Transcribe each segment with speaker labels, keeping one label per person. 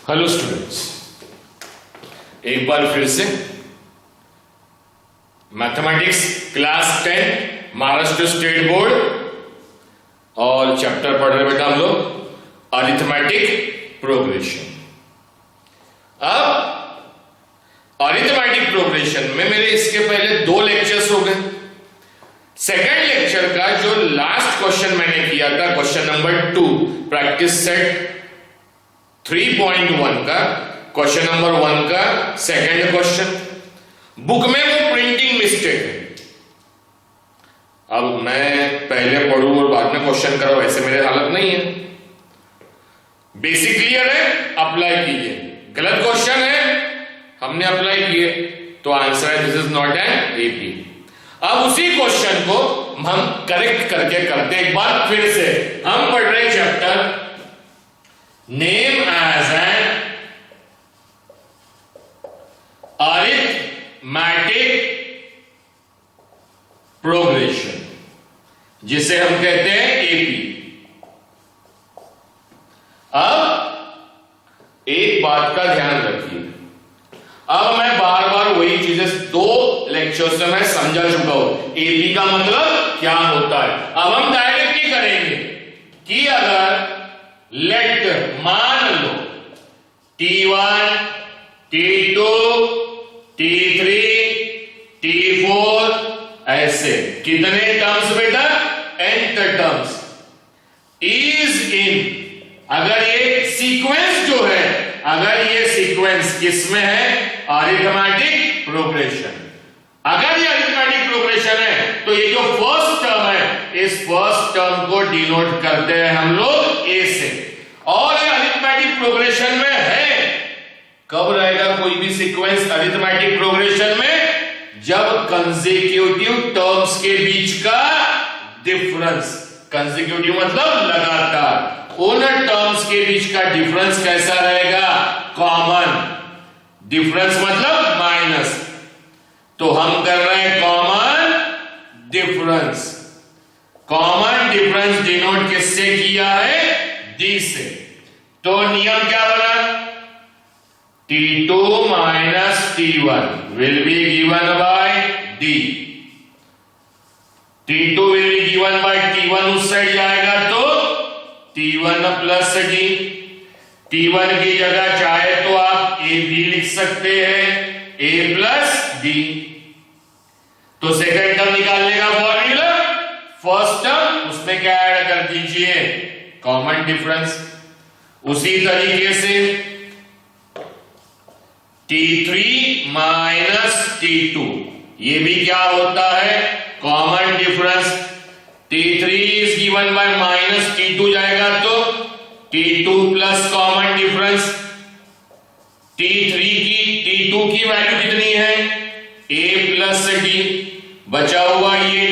Speaker 1: Hello students, एक बार फिर से mathematics class 10 Maharashtra state board और चैप्टर पढ़ रहे बेटा हम लोग अरिथमेटिक प्रोग्रेशन। अब अरिथमेटिक प्रोग्रेशन में मेरे इसके पहले 2 लेक्चर्स हो गए। सेकेंड लेक्चर का जो लास्ट क्वेश्चन मैंने किया था, क्वेश्चन नंबर 2 प्रैक्टिस सेट 3.1 का क्वेश्चन नंबर 1 का सेकंड क्वेश्चन, बुक में वो प्रिंटिंग मिस्टेक है। अब मैं पहले पढ़ूं और बाद में क्वेश्चन करूं, ऐसे मेरे हालत नहीं है। बेसिक क्लियर है, अप्लाई कीजिए। गलत क्वेश्चन है, हमने अप्लाई किए तो आंसर है this is not an AP. अब उसी क्वेश्चन को हम करेक्ट करके करते एक बार फिर से। हम पढ़ रहे chapter name as an arithmetic progression, जिसे हम कहते हैं एपी। अब एक बात का ध्यान रखिए, अब मैं बार बार वही चीजें 2 लेक्चर से मैं समझा चुका हूं। एपी का मतलब क्या होता है। अब हम डायरेक्ट ही करेंगे कि अगर लेट मान लो T1, T2, T3, T4 ऐसे कितने टर्म्स बेटा, nth टर्म्स इज इन। अगर ये सीक्वेंस जो है, अगर ये सीक्वेंस किसमें है, अरिथमेटिक प्रोग्रेशन। अगर ये अरिथमेटिक प्रोग्रेशन है तो ये जो फर्स्ट टर्म है, इस फर्स्ट टर्म को डिनोट करते हैं हम लोग ए से। और ये अरिथमेटिक प्रोग्रेशन में है, कब रहेगा कोई भी सीक्वेंस अरिथमेटिक प्रोग्रेशन में, जब कंसेक्यूटिव टर्म्स के बीच का डिफरेंस, कंसेक्यूटिव मतलब लगातार, उन टर्म्स के बीच का डिफरेंस कैसा रहेगा, कॉमन। डिफरेंस मतलब माइनस, तो हम कर रहे हैं common difference. Common difference denote किससे किया है, डी से। तो नियम क्या बना, T2 minus T1 will be given by D. T2 will be given by T1, उस साइड जाएगा तो T1 प्लस D। T1 की जगह चाहे तो आप A भी लिख सकते हैं, A प्लस D। तो सेकंड टर्म निकालने का फॉर्मूला, फर्स्ट टर्म उसमें क्या ऐड कर दीजिए, कॉमन डिफरेंस। उसी तरीके से T3 माइनस T2, ये भी क्या होता है, common difference. T3 is given bye minus T2 जाएगा तो T2 plus common difference. T2 की वैल्यू कितनी है, A प्लस D, बचा हुआ ये D,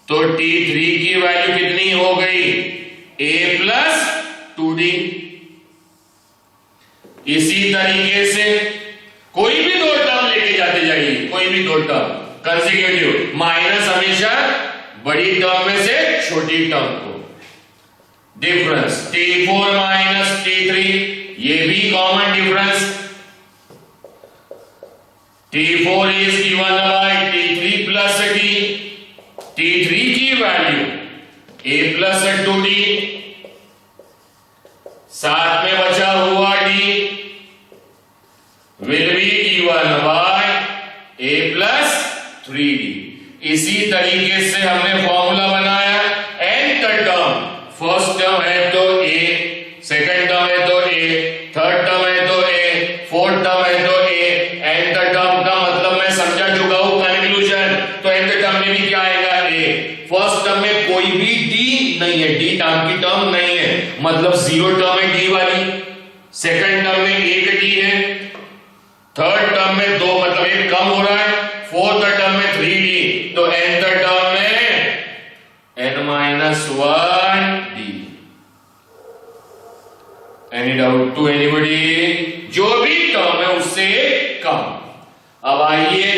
Speaker 1: तो T3 की वैल्यू कितनी हो गई, A प्लस 2D। इसी तरीके से कोई भी 2 टर्म लेके जाते जाइए, कोई भी 2 टर्म कंसेक्यूटिव, माइनस हमेशा बड़ी टर्म में से छोटी टर्म को, डिफरेंस T4 माइनस T3, ये भी common difference. T4 is given bye T3 plus D, T3 की वैल्यू A प्लस 2D, साथ में बचा हुआ D will be given by A plus 3D। इसी तरीके से हमने फॉर्मूला बनाया, nth टर्म, फर्स्ट टर्म है तो A, सेकंड टर्म है तो A, थर्ड टर्म है तो A, फोर्थ टर्म है तो A। nth टर्म का मतलब मैं समझा चुका हूं, कंक्लूजन। तो nth टर्म में भी क्या आएगा, A। फर्स्ट टर्म में कोई भी D नहीं है, D टर्म की टर्म नहीं है, मतलब 0 टर्म है D वाली। सेकंड टर्म में 1 D है, थर्ड टर्म में 2, मतलब 1 कम हो रहा है, फोर्थ टर्म में 3D, तो nth टर्म में n-1D। Any doubt to anybody, जो भी टर्म है उससे कम। अब आइए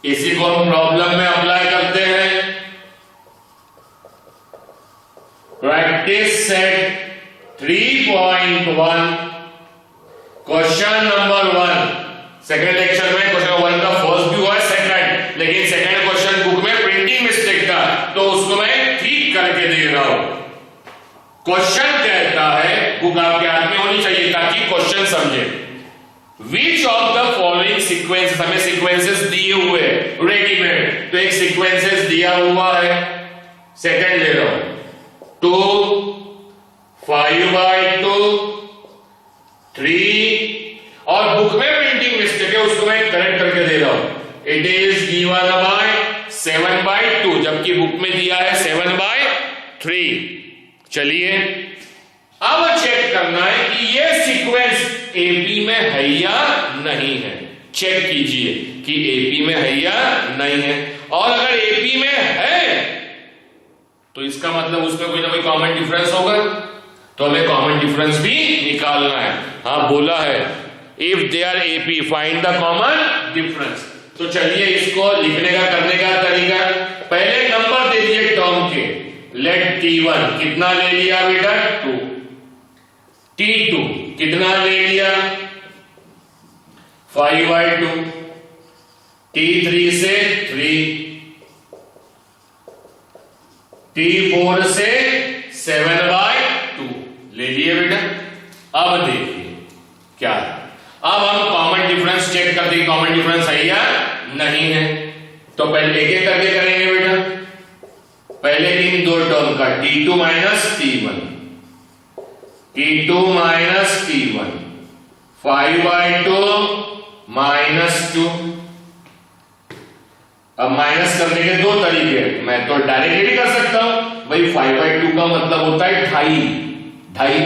Speaker 1: इसी को हम प्रॉब्लम में अप्लाई करते हैं। Practice set 3.1 question number 1 second lecture में क्वेश्चन 1 का फर्स्ट भी हुआ है, सेकंड, लेकिन सेकंड क्वेश्चन बुक में प्रिंटिंग मिस्टेक था तो उसको मैं ठीक करके दे रहा हूं। क्वेश्चन कहता है, बुक आपके हाथ में होनी चाहिए ताकि क्वेश्चन समझे। Which of the following sequences, हमें सीक्वेंसेस दिए हुए रेडीमेड, तो एक सीक्वेंसेस दिया हुआ है, सेकंड ले रहा हूं 2 5/2 3 और बुक में प्रिंटिंग मिस्टेक है उसको मैं करेक्ट करके दे रहा हूं। इट इज गिवन बाय 7/2 जबकि बुक में दिया है 7/3। चलिए अब चेक करना है कि ये सीक्वेंस एपी में है या नहीं है। चेक कीजिए कि एपी में है या नहीं है, और अगर एपी में है तो इसका मतलब उसमें कोई ना कोई कॉमन डिफरेंस होगा, तो हमें कॉमन डिफरेंस भी निकालना है। हाँ बोला है if they are AP find the common difference. तो चलिए इसको लिखने का करने का तरीका, पहले नंबर दे दिए टर्म के, लेट T1 कितना ले लिया बेटा 2, T2 कितना ले लिया 5/2, T3 से 3, T4 से 7/2 ले लिए बेटा। अब देखिए क्या है, अब हम कॉमन डिफरेंस चेक करते हैं कॉमन डिफरेंस है या नहीं है। तो पहले एक एक करके करेंगे बेटा। पहले इन दो टर्म का T2 minus T1, T2 minus T1, 5/2 minus 2। अब माइनस करने के दो तरीके, मैं तो डायरेक्टली भी कर सकता हूं भाई, 5/2 का मतलब होता है 2.5,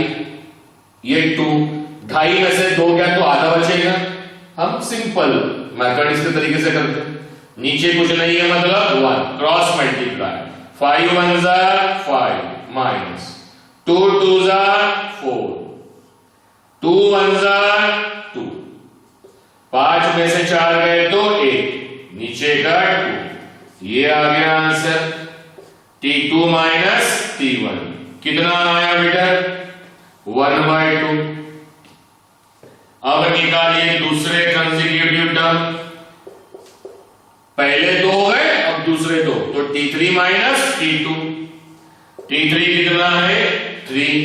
Speaker 1: ये 2, 2.5 में से 2 गया तो आधा बचेगा। हम सिंपल मैथमेटिक्स के तरीके से करते हैं, नीचे कुछ नहीं है मतलब 1 क्रॉस मल्टीप्लाई, 5 1 5 माइनस 2 2 4, 2 1 2, 5 में से 4 गए तो 1, नीचे का 2, ये आ गया आंसर। T2 माइनस T1 कितना आया बेटा 1/2। अब निकालिए दूसरे कंसेक्यूटिव टर्म, पहले 2 है अब दूसरे 2, तो T3 माइनस T2, T3 कितना है 3,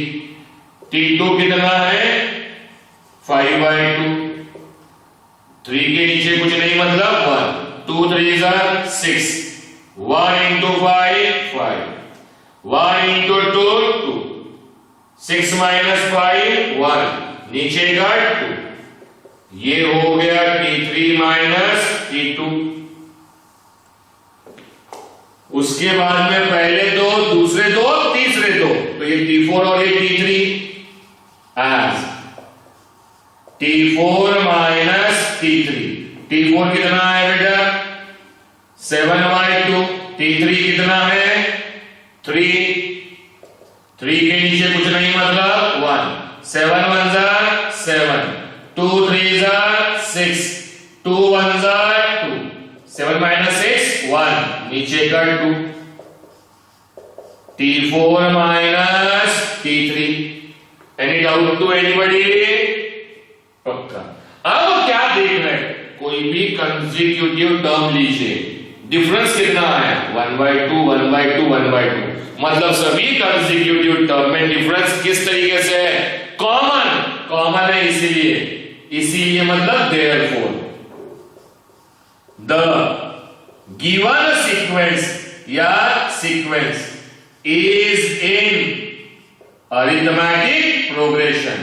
Speaker 1: T2 कितना है 5/2, 3 के नीचे कुछ नहीं मतलब 1, 2 3 6, 1 into 5 5, 1 into 2 2, 6 minus 5 1, नीचे का 2, ये हो गया T3 माइनस T2। उसके बाद में पहले 2 दूसरे 2 तीसरे 2, तो ये T4 और ये T3 as T4 minus T3। T4 कितना है बेटा 7/2, T3 कितना है 3, 3 के नीचे कुछ नहीं मतलब 1, 7 1 7, 2 3 6, 2 1 2, 7 minus 6 1, नीचे का 2, T4 minus T3। Any doubt to anybody? पक्का। अब क्या देख रहे हैं, कोई भी कंसेक्यूटिव टर्म लीजिए, डिफरेंस कितना है 1/2 1/2 1/2, मतलब सभी कंसेक्यूटिव टर्म में डिफरेंस किस तरीके से है कॉमन है, इसीलिए मतलब देयरफॉर द गिवन सीक्वेंस या sequence is in arithmetic progression,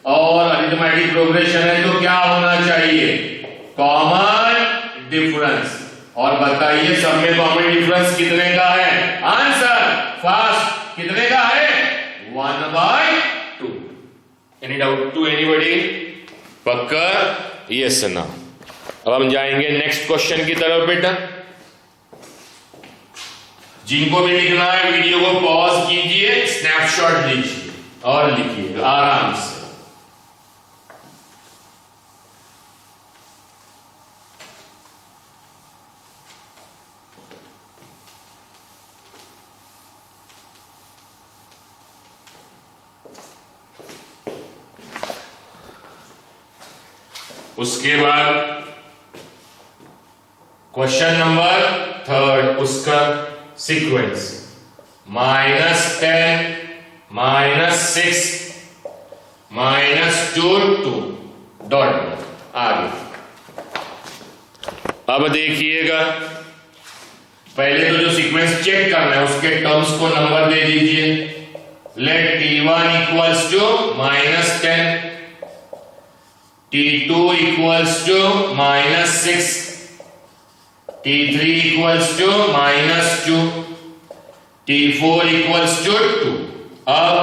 Speaker 1: और अरिथमेटिक प्रोग्रेशन है तो क्या होना चाहिए कॉमन डिफरेंस। और बताइए सब में कॉमन डिफरेंस कितने का है, आंसर फास्ट कितने का है 1/2। Any doubt to anybody? पक्का? यस ना। अब हम जाएंगे नेक्स्ट क्वेश्चन की तरफ बेटा। जिनको भी लिखना है वीडियो को पॉज कीजिए, स्नैपशॉट लीजिए और लिखिए आराम से। उसके बाद क्वेश्चन नंबर 3 उसका सीक्वेंस -10 -6 -2 2 डॉट आगे। अब देखिएगा, पहले तो जो सीक्वेंस चेक करना है उसके टर्म्स को नंबर दे दीजिए। Let t1 equals to -10, t2 equals to -6, t3 equals to -2, t4 equals to 2। अब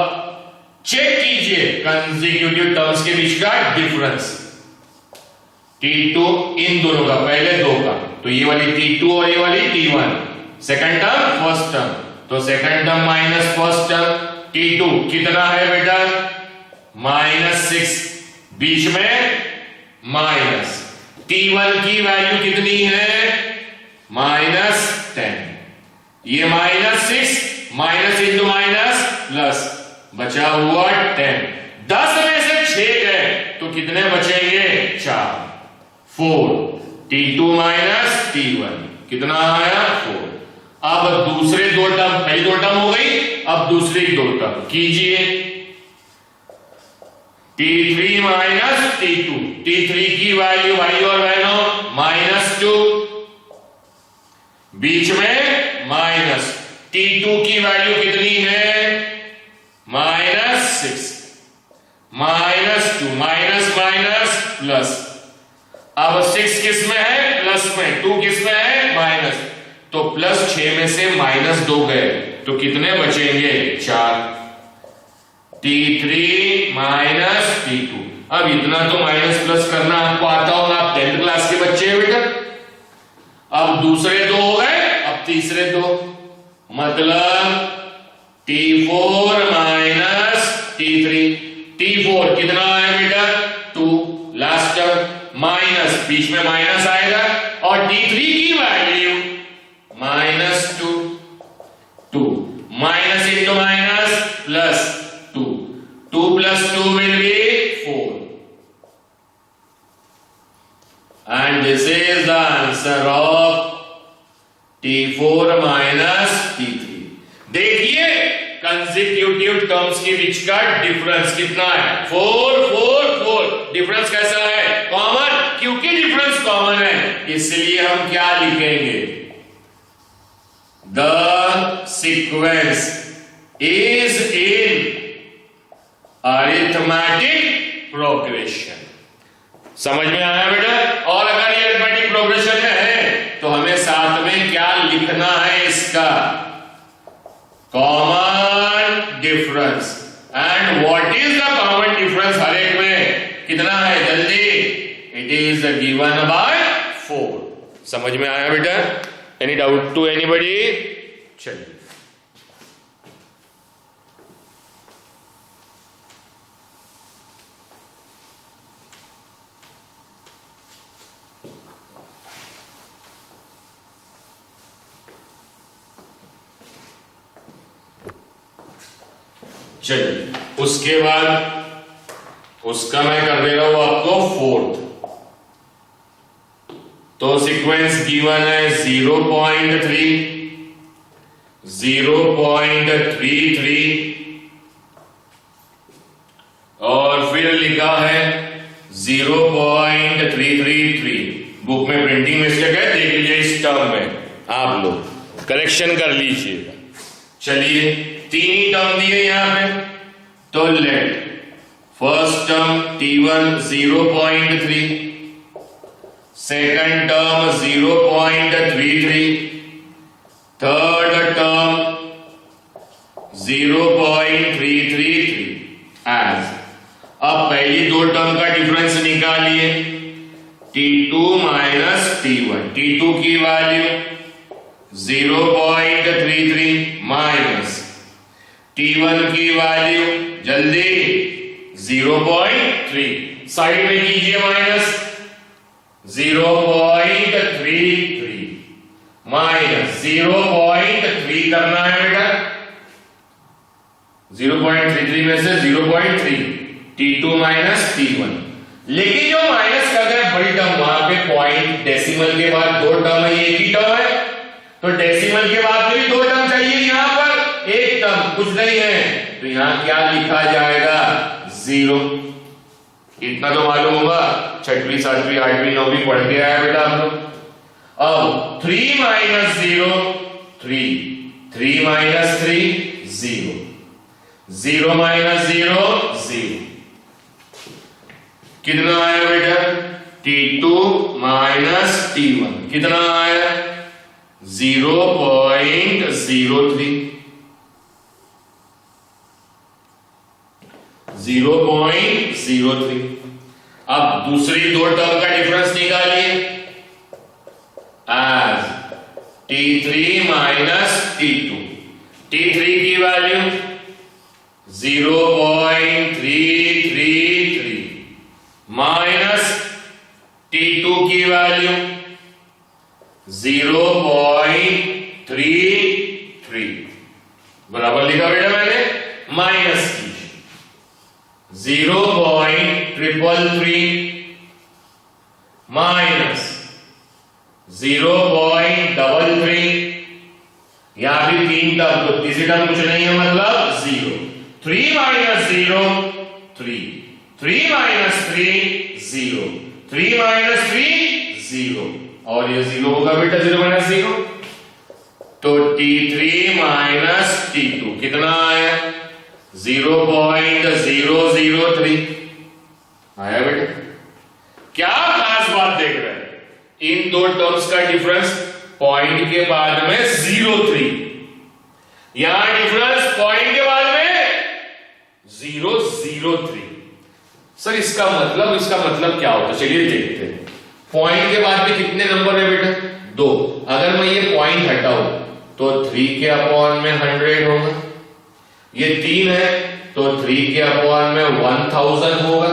Speaker 1: चेक कीजिए कंसेक्यूटिव टर्म्स के बीच का डिफरेंस। t2 इन दोनों का, पहले दो का, तो ये वाली t2 और ये वाली t1, second term first term, तो second term minus first term. t2 कितना है बेटा? -6, बीच में माइनस। t1 की वैल्यू कितनी है? -10। ये -6 माइनस इंटू माइनस प्लस, बचा हुआ 10। 10 में से 6 गए तो कितने बचेंगे? 4। 4 t2 माइनस t1 कितना आया? 4। अब दूसरे दो टर्म, पहली दो टर्म हो गई, अब दूसरी दो टर्म कीजिए। t3 माइनस t2, t3 की वैल्यू भाई और बहनों -2, बीच में माइनस। t2 की वैल्यू कितनी है? -6, -2, माइनस माइनस प्लस। अब 6 किस में है? प्लस में। 2 किस में है? माइनस। तो प्लस 6 में से -2 गए तो कितने बचेंगे? 4। t3 minus t2। अब इतना तो माइनस प्लस करना आपको आता होगा, आप 10th क्लास के बच्चे हैं बेटा। अब दूसरे दो हो गए, अब तीसरे दो, मतलब t4 माइनस t3। t4 कितना है बेटा? 2, लास्ट टर्म, माइनस, बीच में माइनस आएगा, और t3 की value -2, 2 minus into minus plus 2, 2 plus 2 will be 4, and this is the answer of t4 minus t3। देखिए कंसेक्यूटिव टर्म्स के बीच का डिफरेंस कितना है? 4 4 4। डिफरेंस कैसा है? कॉमन, क्योंकि डिफरेंस कॉमन है इसलिए हम क्या लिखेंगे? The sequence is in arithmetic progression। समझ में आया बेटा? और अगर ये अरिथमेटिक प्रोग्रेशन में है तो हमें साथ में क्या लिखना है? इसका common difference. And what is the common difference? हर एक में कितना है? जल्दी, इट इज गिवन बाय 4। समझ में आया बेटा? Any doubt to anybody? चलिए, उसके बाद उसका मैं कर दे रहा हूं आपको 4th। तो सीक्वेंस गिवन है 0.3, 0.33 और फिर लिखा है 0.333। बुक में प्रिंटिंग मिस्टेक है, देख लीजिए इस टर्म में, आप लोग करेक्शन कर लीजिएगा। चलिए, 3 ही टर्म दिए यहां पे, तो let first term t1 0.3, second term 0.33, third term 0.333 as. अब पहली दो टर्म का डिफरेंस निकालिए, t2 माइनस t1। t2 की वैल्यू 0.33 माइनस t1 की वैल्यू जल्दी 0.3, साइड में कीजिए माइनस, 0.33 माइनस 0.3 करना है बेटा। 0.33 में से 0.3 t2 माइनस t1, लेकिन जो माइनस कर रहे हैं बड़ी टर्म, वहां पे पॉइंट डेसिमल के बाद दो टर्म है, एक ही टर्म है, तो डेसिमल के बाद भी दो टर्म चाहिए, यहां पर एक टर्म कुछ नहीं है, तो यहां क्या लिखा जाएगा 0। इतना तो मालूम होगा, 6वीं 7वीं 8वीं 9वीं पढ़ के आया बेटा आप लोग। अब 3 माइनस 0 3, 3 माइनस 3 0, 0 माइनस 0 0, कितना आया बेटा t2 माइनस t1, कितना आया 0.03, 0.03। अब दूसरी दो टर्म का डिफरेंस निकालिए, as t3 minus t2, t3 की वैल्यू 0.333 माइनस t2 की वैल्यू 0.33, बराबर लिखा बेटा मैंने, माइनस कीजिए 0.333 माइनस 0.33, यहां भी तीन टर्म, तो तीसरी टर्म कुछ नहीं है मतलब 0, 3 माइनस 0 3, 3 माइनस 3 0, 3 माइनस 3 0, और ये 0 होगा बेटा 0 माइनस 0, तो t3 माइनस t2 कितना आया 0.003 आया बेटा। क्या खास बात देख रहे हैं, इन दो टर्म्स का डिफरेंस पॉइंट के बाद में 0.3, यहां डिफरेंस पॉइंट के बाद में 0.03। सर इसका मतलब क्या होता है, चलिए देखते हैं। पॉइंट के बाद में कितने नंबर है बेटा 2, अगर मैं ये पॉइंट हटाऊं तो 3 के अपॉन में 100 होगा, ये 3 है तो 3 के अपॉन में 1000 होगा,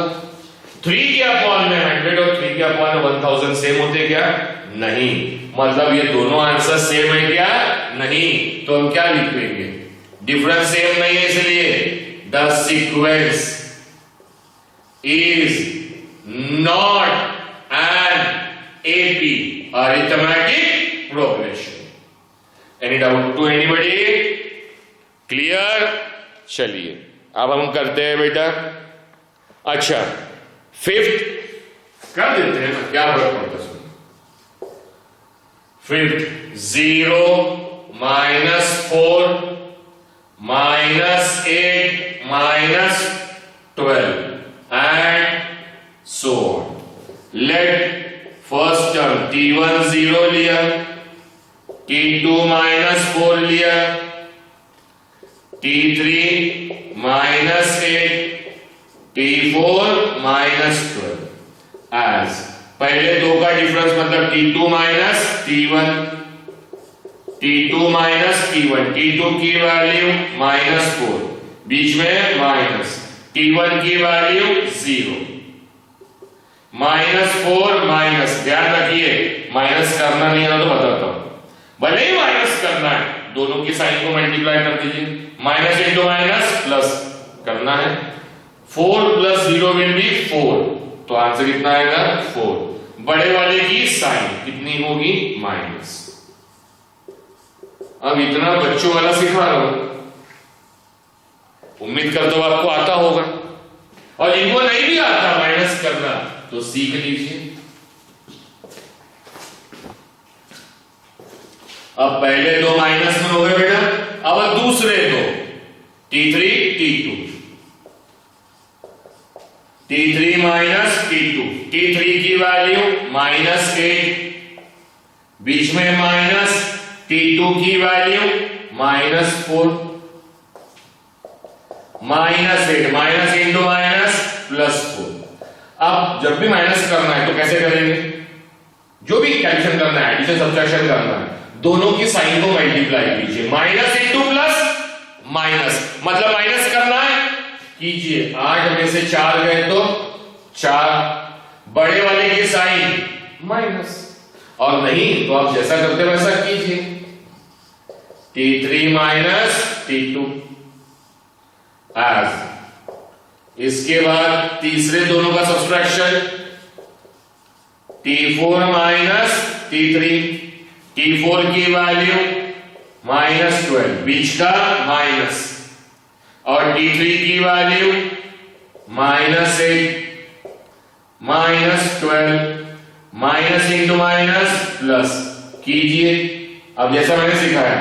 Speaker 1: 3 के अपॉन में 100 और 3 के अपॉन में 1000 सेम होते क्या, नहीं, मतलब ये दोनों आंसर सेम है क्या, नहीं, तो हम क्या लिखेंगे, डिफरेंस सेम नहीं है, इसलिए the sequence is not an AP arithmetic progression. Any doubt to anybody, clear. चलिए अब हम करते हैं बेटा, अच्छा 5th कर देते हैं ना, क्या फर्क पड़ता है। 5th 0 minus 4 minus 8 minus 12 and so on. Late first term t1 0 लिया, t2 माइनस 4 लिया, t3 minus 8, t4 minus 12, as पहले दो का डिफरेंस मतलब t2 minus t1, t2 minus t1, t2 की वैल्यू -4, बीच में माइनस, t1 की वैल्यू 0, -4 माइनस, ध्यान रखिए माइनस करना नहीं है तो बताता हूं, भले ही माइनस करना है दोनों की साइन को मल्टीप्लाई कर दीजिए, माइनस इंटू माइनस प्लस करना है, 4 प्लस 0 विल बी 4, तो आंसर कितना आएगा 4, बड़े वाले की साइन कितनी होगी माइनस। अब इतना बच्चों वाला सिखा रहा हूं, उम्मीद करता हूं आपको आता होगा, और इनको नहीं भी आता माइनस करना तो सीख लीजिए। अब पहले दो माइनस में हो गए बेटा, अब दूसरे दो t3 t2, t3 minus t2, t3 की वैल्यू -8, बीच में माइनस, t2 की वैल्यू -4, -8 माइनस इंटू माइनस +4। अब जब भी माइनस करना है तो कैसे करेंगे, जो भी कैलकुलेशन करना है, एडिशन सब्ट्रैक्शन करना है, दोनों की साइन को मल्टीप्लाई कीजिए, माइनस इंटू प्लस माइनस, मतलब माइनस करना है कीजिए, 8 में से 4 गए तो 4, बड़े वाले की साइन माइनस, और नहीं तो आप जैसा करते वैसा कीजिए, t3 माइनस t2 एज इसके बाद तीसरे दोनों का subtraction, T4 minus T3, T4 की वैल्यू -12, बीच का माइनस, और T3 की value -8, -12, minus into minus plus कीजिए। अब जैसा मैंने सिखाया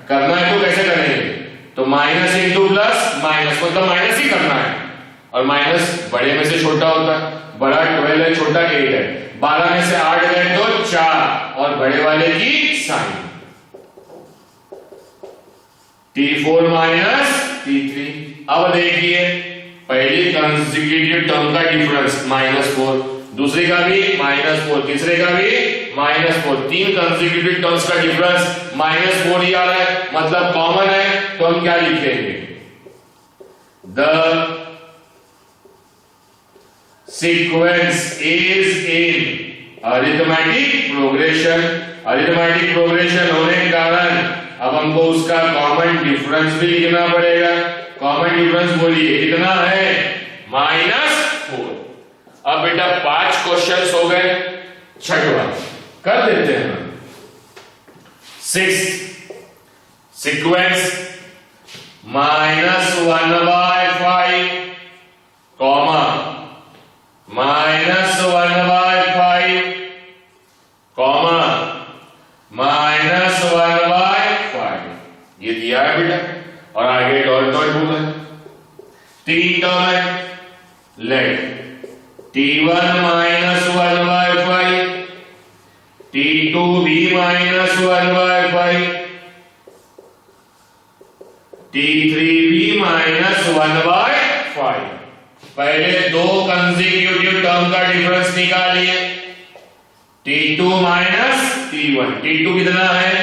Speaker 1: करना है तो कैसे करेंगे, तो माइनस इंटू प्लस माइनस, मतलब माइनस ही करना है, और माइनस बड़े में से छोटा होता है, बड़ा 12 है, छोटा 8 है, 12 में से 8 गए तो 4, और बड़े वाले की साइन T4 माइनस T3। अब देखिए पहली कंसेक्यूटिव टर्म का डिफरेंस -4, दूसरे का भी -4, तीसरे का भी -4, तीन कंसेक्यूटिव टर्म्स का डिफरेंस -4 ही आ रहा है, मतलब कॉमन है, तो हम क्या लिखेंगे, the sequence is in arithmetic progression. Arithmetic progression होने के कारण अब हमको उसका कॉमन डिफरेंस भी लिखना पड़ेगा। कॉमन डिफरेंस बोलिए कितना है, -4। अब बेटा 5 क्वेश्चंस हो गए, छठवां कर देते हैं। 6 सीक्वेंस -1/5 कॉमा -1/5 कॉमा -1/5, ये दिया है बेटा, और आगे डॉट डॉट होगा। 3 टर्म है, लेट T1 -1/5, T2 भी -1/5, T3 भी -1/5। पहले दो कंसेक्यूटिव टर्म का डिफरेंस निकालिए, T2 माइनस T1, T2 कितना है,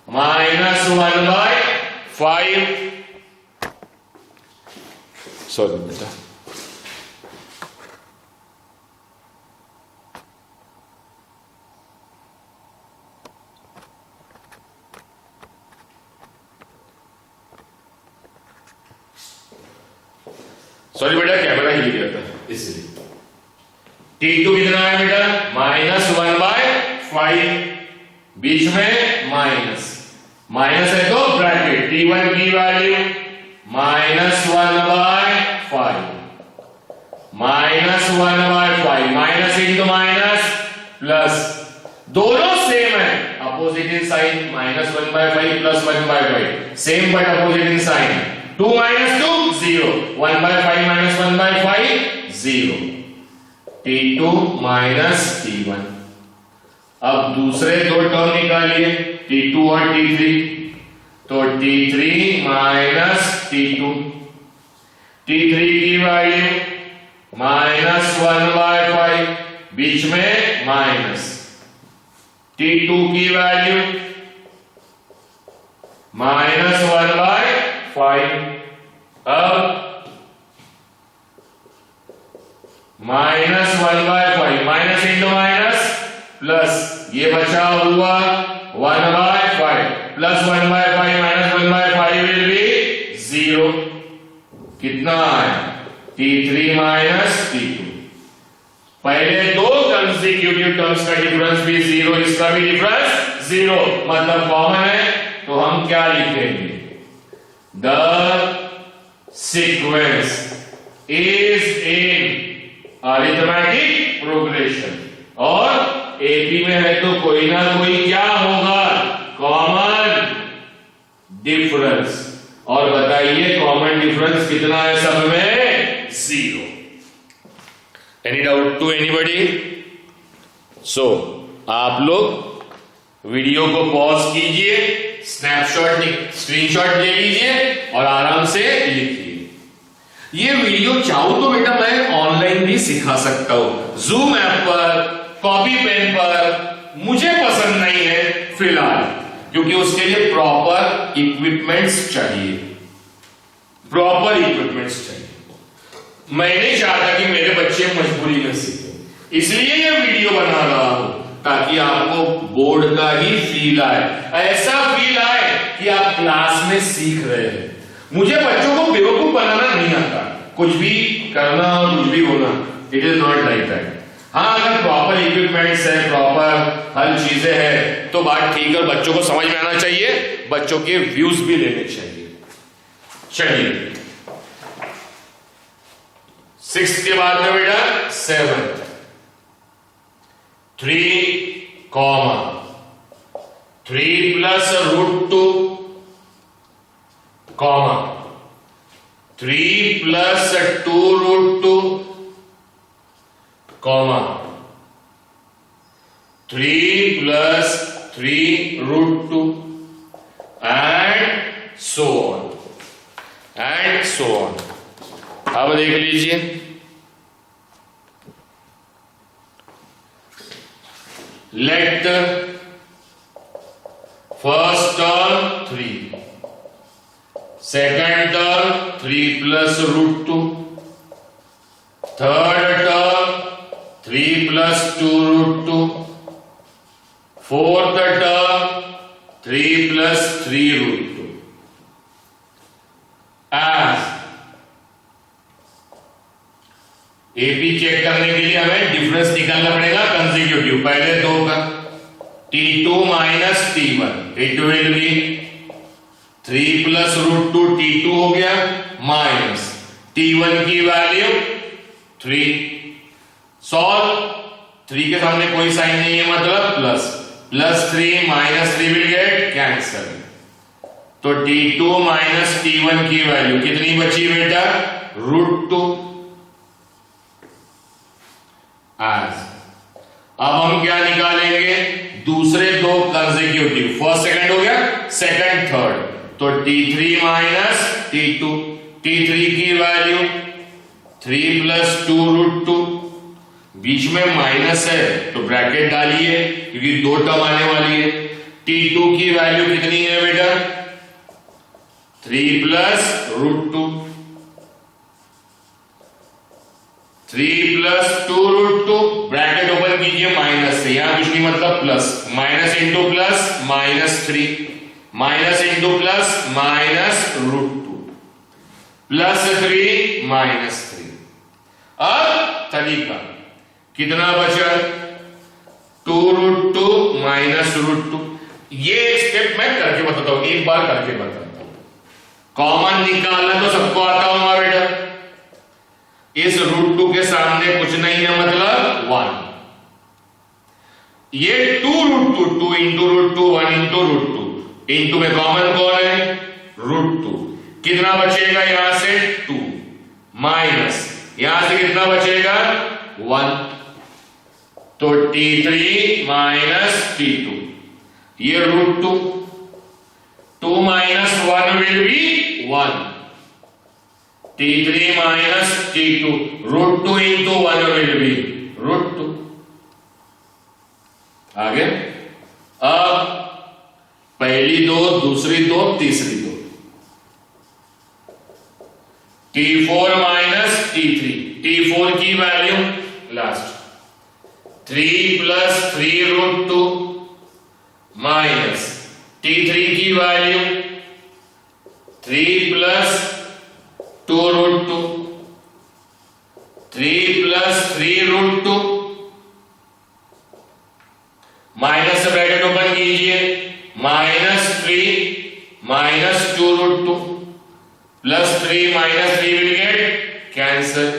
Speaker 1: -1/5, सॉरी बेटा, सॉरी बेटा, कैमरा हिल गया था इसलिए। T2 कितना है बेटा, -1/5, बीच में माइनस, माइनस है तो ब्रैकेट, T1 की value -1/5, -1/5, minus into minus plus, दोनों सेम है, opposite in sign, -1/5 plus 1/5, same but opposite in sign. 2 minus 2 0, 1/5 minus 1/5 0, T2 minus T1। अब दूसरे दो टर्म निकालिए, T2 और T3, तो T3 minus T2, T3 की वैल्यू -1/5, बीच में माइनस, T2 की वैल्यू -1/5, अब -1/5, माइनस इंटू माइनस प्लस, ये बचा हुआ 1/5 प्लस 1/5 माइनस 1/5 विल बी 0, कितना है, T3 माइनस T2। पहले दो कंसेक्यूटिव टर्म्स का डिफरेंस भी 0, इसका भी डिफरेंस 0, मतलब कॉमन है, तो हम क्या लिखेंगे, the sequence is in arithmetic progression, और AP में है तो कोई ना कोई क्या होगा, कॉमन डिफरेंस, और बताइए कॉमन डिफरेंस कितना है सब में, 0। Any doubt to anybody? So आप लोग वीडियो को पॉज कीजिए, स्नैपशॉट स्क्रीनशॉट ले लीजिए और आराम से लिखिए। ये वीडियो चाहूं तो बेटा मैं ऑनलाइन भी सिखा सकता हूं, जूम ऐप पर, कॉपी पेन पर, मुझे पसंद नहीं है फिलहाल, क्योंकि उसके लिए प्रॉपर इक्विपमेंट्स चाहिए, प्रॉपर इक्विपमेंट्स चाहिए। मैं नहीं चाहता कि मेरे बच्चे मजबूरी में सीखें, इसलिए ये वीडियो बना रहा हूं, ताकि आपको बोर्ड का ही फील आए, ऐसा फील आए कि आप क्लास में सीख रहे हैं। मुझे बच्चों को बेवकूफ बनाना नहीं आता, कुछ भी करना और कुछ भी होना, it is not like that. हाँ, अगर प्रॉपर इक्विपमेंट्स है, प्रॉपर हर चीजें है तो बात ठीक है, बच्चों को समझ में आना चाहिए, बच्चों के व्यूज भी लेने चाहिए। चलिए 6 के बाद में बेटा 7, 3 comma 3 plus √2 comma 3 plus 2√2 comma 3 plus 3√2 and so on. अब देख लीजिए, let first term 3, second term 3 plus √2, third term 3 plus 2√2, fourth term 3 plus 3√2। As AP check करने के लिए हमें डिफरेंस निकालना पड़ेगा कंसेक्यूटिव, पहले दो का T2 minus T1, it will be 3 plus √2 T2 हो गया माइनस T1 की वैल्यू 3। सॉल्व, 3 के सामने कोई साइन नहीं है मतलब plus 3 minus 3 will get cancel, तो T2 माइनस T1 की वैल्यू कितनी बची बेटा √2। आज अब हम क्या निकालेंगे, दूसरे दो कंसेक्यूटिव, फर्स्ट सेकंड हो गया, सेकंड थर्ड, तो T3 माइनस T2, T3 की वैल्यू 3 प्लस 2√2, बीच में माइनस है तो ब्रैकेट डालिए क्योंकि दो टर्म आने वाली है। T2 की वैल्यू कितनी है बेटा 3 प्लस √2, 3 प्लस 2√2, ब्रैकेट ओपन कीजिए माइनस से, यहां कुछ नहीं मतलब plus, minus into plus -3, minus into plus -√2, plus 3 -3। अब तरीका कितना बचा 2√2 माइनस √2, ये स्टेप मैं करके बताता हूं, एक बार करके बताता हूं। कॉमन निकालना तो सबको आता होगा बेटा, इस √2 के सामने कुछ नहीं है मतलब 1, ये 2√2, 2 इंटू √2, 1 इंटू √2, इंटू में कॉमन कौन है √2, कितना बचेगा यहां से 2 माइनस यहां से कितना बचेगा 1, तो T3 माइनस T2, ये √2, 2 minus 1 will be 1, T3 minus T2, √2 into 1 will be √2। आगे अब पहली दो, दूसरी दो, तीसरी दो, T4 माइनस T3, T4 की value last 3 plus 3√2 minus T3 की वैल्यू 3 प्लस 2√2, 3 प्लस 3√2, माइनस से ब्रैकेट ओपन कीजिए, -3 minus 2√2 plus 3 minus 3 will get cancel,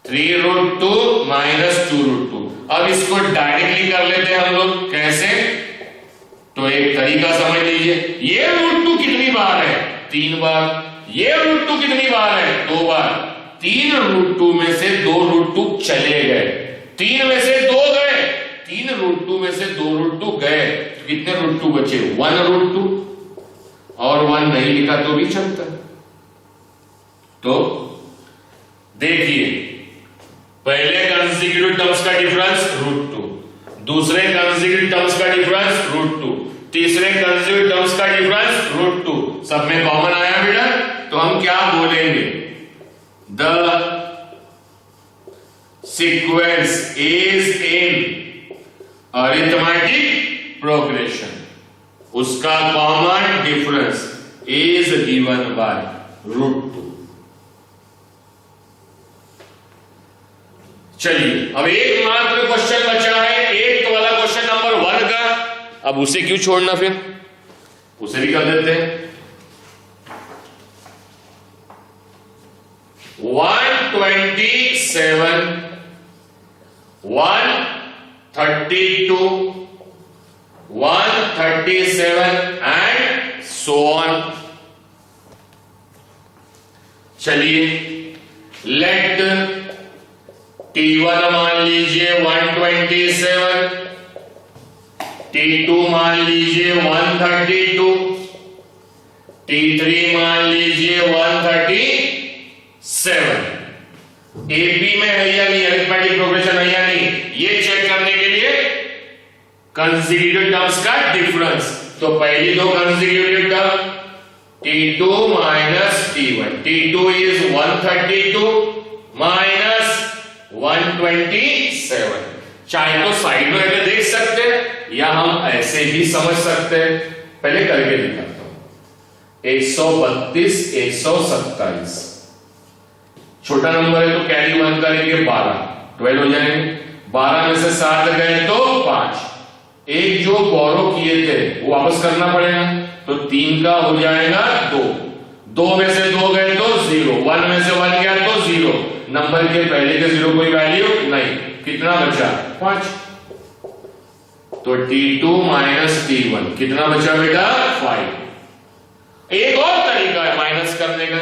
Speaker 1: 3√2 minus 2√2। अब इसको डायरेक्टली कर लेते हैं हम लोग, कैसे, तो एक तरीका समझ लीजिए, ये √2 कितनी बार है 3 बार, ये √2 कितनी बार है 2 बार, 3 √2 में से 2 √2 चले गए, 3 में से 2 गए, 3 √2 में से 2 √2 गए, कितने √2 बचे 1 √2, और 1 नहीं लिखा तो भी चलता। तो देखिए पहले कंसेक्यूटिव टर्म्स का डिफरेंस √2, दूसरे कंसेक्यूटिव टर्म्स का डिफरेंस √2, तीसरे कंसेक्यूटिव टर्म्स का डिफरेंस √2, सब में कॉमन आया बेटा, तो हम क्या बोलेंगे, the sequence is in arithmetic progression, उसका common difference is given by √2। चलिए अब एक मात्र क्वेश्चन बचा है, एक वाला क्वेश्चन नंबर 1 का। अब उसे क्यों छोड़ना, फिर उसे भी कर देते हैं। 127, 132, 137 एंड सो ऑन। चलिए लेट T1 मान लीजिए 127, T2 मान लीजिए 132, T3 मान लीजिए 137। एपी में है या नहीं, अरिथमेटिक प्रोग्रेशन है या नहीं, ये चेक करने के लिए कंसेक्यूटिव टर्म्स का डिफरेंस। तो पहली दो consecutive term T2 minus T1, T2 is 132 minus 127। चाहे तो साइड में देख सकते हैं या हम ऐसे भी समझ सकते हैं। पहले करके दिखाता हूं। 132, 127, छोटा नंबर है तो कैरी 1 करेंगे 12, 12 हो जाएंगे। 12 में से 7 गए तो 5। एक जो बोरो किए थे वो वापस करना पड़ेगा, तो 3 का हो जाएगा 2। 2 में से 2 गए तो 0, 1 में से 1 गया तो 0। नंबर के पहले के 0 कोई वैल्यू नहीं, कितना बचा 5। तो T2 माइनस T1 कितना बचा बेटा 5। एक और तरीका है माइनस करने का,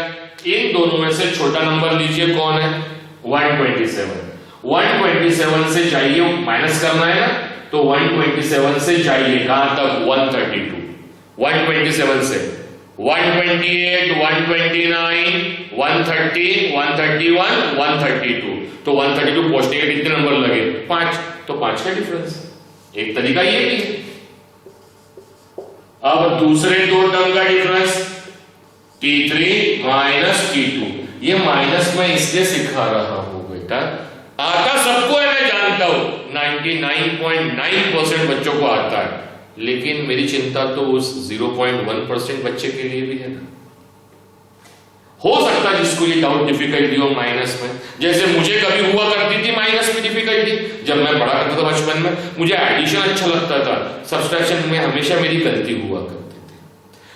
Speaker 1: इन दोनों में से छोटा नंबर लीजिए, कौन है 127। 127 से चाहिए माइनस करना है ना, तो 127 से चाहिए कहां तक 132। 127 से 128, 129, 130, 131, 132। तो 132 पहुंचने के कितने नंबर लगे 5, तो 5 का डिफरेंस। एक तरीका ये भी है। अब दूसरे दो टर्म का डिफरेंस T3 माइनस T2। ये माइनस मैं इसलिए सिखा रहा हूं बेटा, आता सबको है, मैं जानता हूं 99.9% बच्चों को आता है, लेकिन मेरी चिंता तो उस 0.1% बच्चे के लिए भी है ना। हो सकता है जिसको ये डाउट डिफिकल्टी हो माइनस में, जैसे मुझे कभी हुआ करती थी माइनस में डिफिकल्टी। जब मैं पढ़ा करता था बचपन में, मुझे एडिशन अच्छा लगता था, सब्सट्रैक्शन में हमेशा मेरी गलती हुआ करती थी,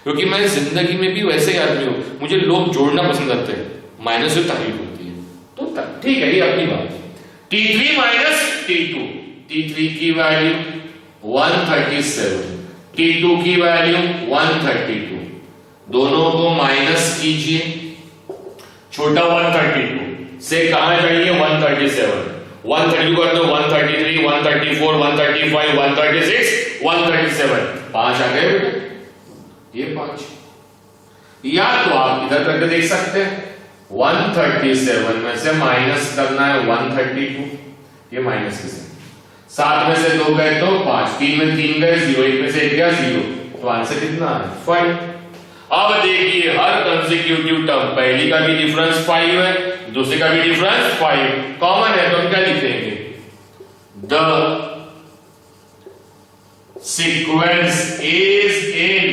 Speaker 1: क्योंकि मैं जिंदगी में भी वैसे ही आदमी हूं, मुझे लोग जोड़ना पसंद करते हैं, माइनस से तकलीफ होती है। तो ठीक है, ये अपनी बात है। T3 माइनस T2, T3 की वैल्यू 137, T2 की वैल्यू 132। दोनों को माइनस कीजिए। छोटा 132 से कहां जाइए 137, 132 कर दो 133, 134, 135, 136, 137। 5 आ गए बेटा, ये 5। या तो आप इधर करके देख सकते हैं, 137 में से माइनस करना है 132, ये माइनस के साथ। 7 में से 2 गए तो 5, 3 में 3 गए 0, 1 में से 1 गया 0, तो आंसर कितना है 5। अब देखिए हर कंसेक्यूटिव टर्म, पहली का भी डिफरेंस 5 है, दूसरे का भी डिफरेंस 5 कॉमन है, तो हम क्या लिखेंगे the sequence is in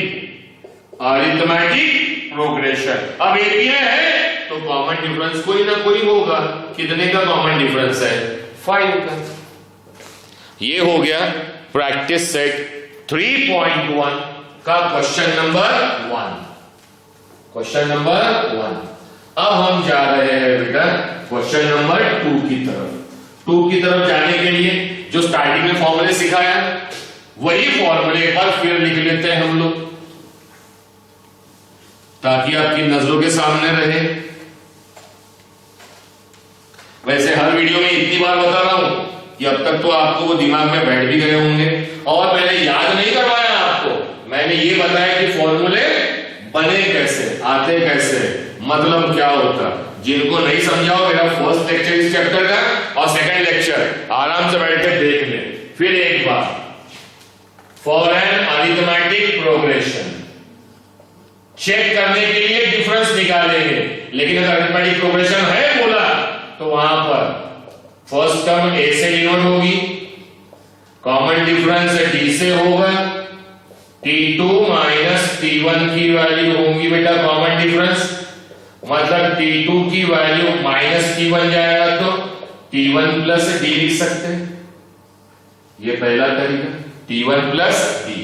Speaker 1: arithmetic progression. अब एपी में है तो कॉमन डिफरेंस कोई ना कोई होगा। कितने का कॉमन डिफरेंस है 5 का। ये हो गया प्रैक्टिस सेट 3.1 का क्वेश्चन नंबर 1। Question number 1। अब हम जा रहे हैं बेटा क्वेश्चन नंबर 2 की तरफ। 2 की तरफ जाने के लिए जो स्टार्टिंग में फॉर्मूले सिखाया वही फॉर्मूले एक बार फिर लिख लेते हैं हम लोग, ताकि आपकी नजरों के सामने रहे। वैसे हर वीडियो में इतनी बार बता रहा हूं कि अब तक तो आपको वो दिमाग में बैठ भी गए होंगे, और मैंने याद नहीं करवाया आपको, मैंने ये बताया कि फॉर्मूले बने कैसे, आते कैसे, मतलब क्या होता। जिनको नहीं समझाओ मेरा फर्स्ट लेक्चर इस चैप्टर का और सेकंड लेक्चर आराम से बैठ के देख ले फिर एक बार। For an arithmetic progression check करने के लिए डिफरेंस निकालेंगे, लेकिन अगर अरिथमेटिक प्रोग्रेशन है बोला तो वहां पर फर्स्ट टर्म ए से डिनोट होगी, कॉमन डिफरेंस डी से होगा, T2 माइनस T1 की वैल्यू होंगी बेटा कॉमन डिफरेंस, मतलब T2 की वैल्यू माइनस T1 जाएगा तो T1 प्लस डी लिख सकते हैं, ये पहला तरीका T1 प्लस डी।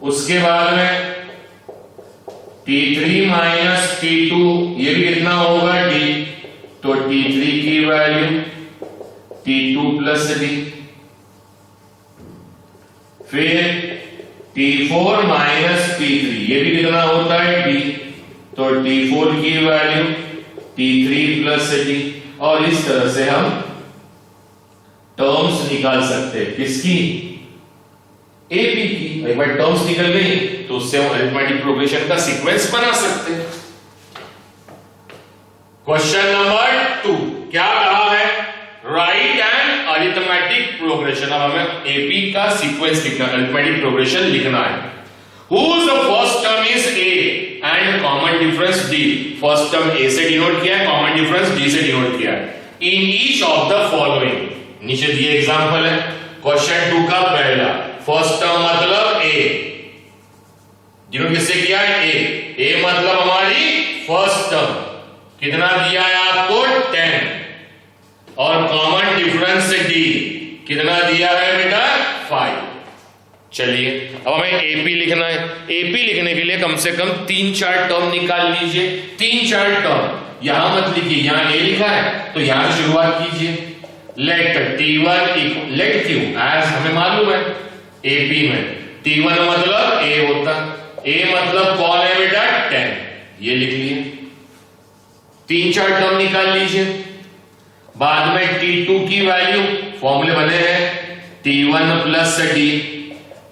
Speaker 1: उसके बाद में T3 माइनस T2, ये भी कितना होगा डी, तो T3 की वैल्यू T2 प्लस डी। फिर T4 माइनस T3, ये भी कितना होता है डी, तो T4 की वैल्यू T3 प्लस डी। और इस तरह से हम टर्म्स निकाल सकते हैं, किसकी, एपी की। एक बार टर्म्स निकल गई तो उससे हम अरिथमेटिक प्रोग्रेशन का सीक्वेंस बना सकते हैं। क्वेश्चन नंबर 2 क्या कहा है, राइट एंड अरिथमेटिक प्रोग्रेशन। अब हमें एपी का सीक्वेंस लिखना, अरिथमेटिक प्रोग्रेशन लिखना है। Whose first term is a and common difference d. First term a से डिनोट किया है, कॉमन डिफरेंस डी से डिनोट किया है। In each of the following, नीचे दिए एग्जांपल है। क्वेश्चन 2 का पहला, फर्स्ट टर्म मतलब ए, डिनोट किससे किया है, ए मतलब हमारी फर्स्ट टर्म, कितना दिया है आपको 10, और कॉमन डिफरेंस डी कितना दिया है बेटा 5। चलिए अब हमें एपी लिखना है। एपी लिखने के लिए कम से कम 3-4 टर्म निकाल लीजिए। 3-4 टर्म, यहां मत लिखिए, यहां ए लिखा है तो यहां से शुरुआत कीजिए। Late T1 late Q, as हमें मालूम है एपी में T1 मतलब ए होता, ए मतलब कौन है बेटा 10, ये लिख लिए। 3-4 टर्म निकाल लीजिए। बाद में T2 की वैल्यू, फॉर्मूले बने हैं T1 प्लस डी,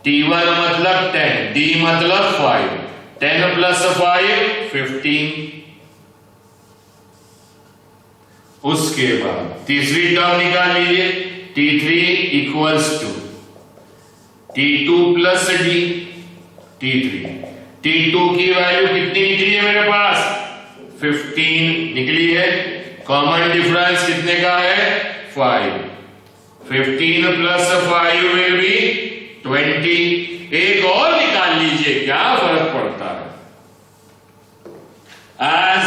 Speaker 1: T1 मतलब 10, D मतलब 5, 10 प्लस 5 15। उसके बाद तीसरी टर्म निकाल लीजिए, T3 equals to T2 plus D, T2 की वैल्यू कितनी निकली है मेरे पास 15 निकली है। कॉमन डिफरेंस कितने का है 5, 15 प्लस 5 विल बी 20। एक और निकाल लीजिए, क्या फर्क पड़ता है। एज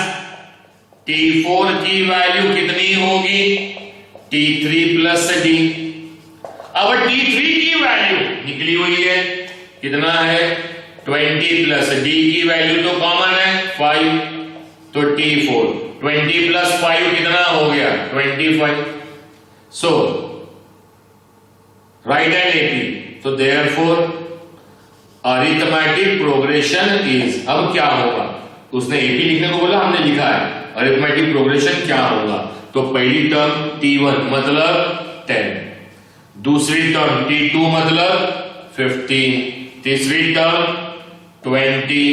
Speaker 1: T4 की वैल्यू कितनी होगी T3 प्लस डी। अब T3 की वैल्यू निकली हुई है, कितना है 20 प्लस डी की वैल्यू तो कॉमन है 5, तो T4 20 प्लस 5 कितना हो गया 25। सो राइट एंड एपी, तो देयरफॉर अरिथमेटिक प्रोग्रेशन इज, अब क्या होगा, उसने एपी लिखने को बोला, हमने लिखा है अरिथमेटिक प्रोग्रेशन क्या होगा। तो पहली टर्म T1 मतलब 10, दूसरी टर्म T2 मतलब 15, तीसरी टर्म 20,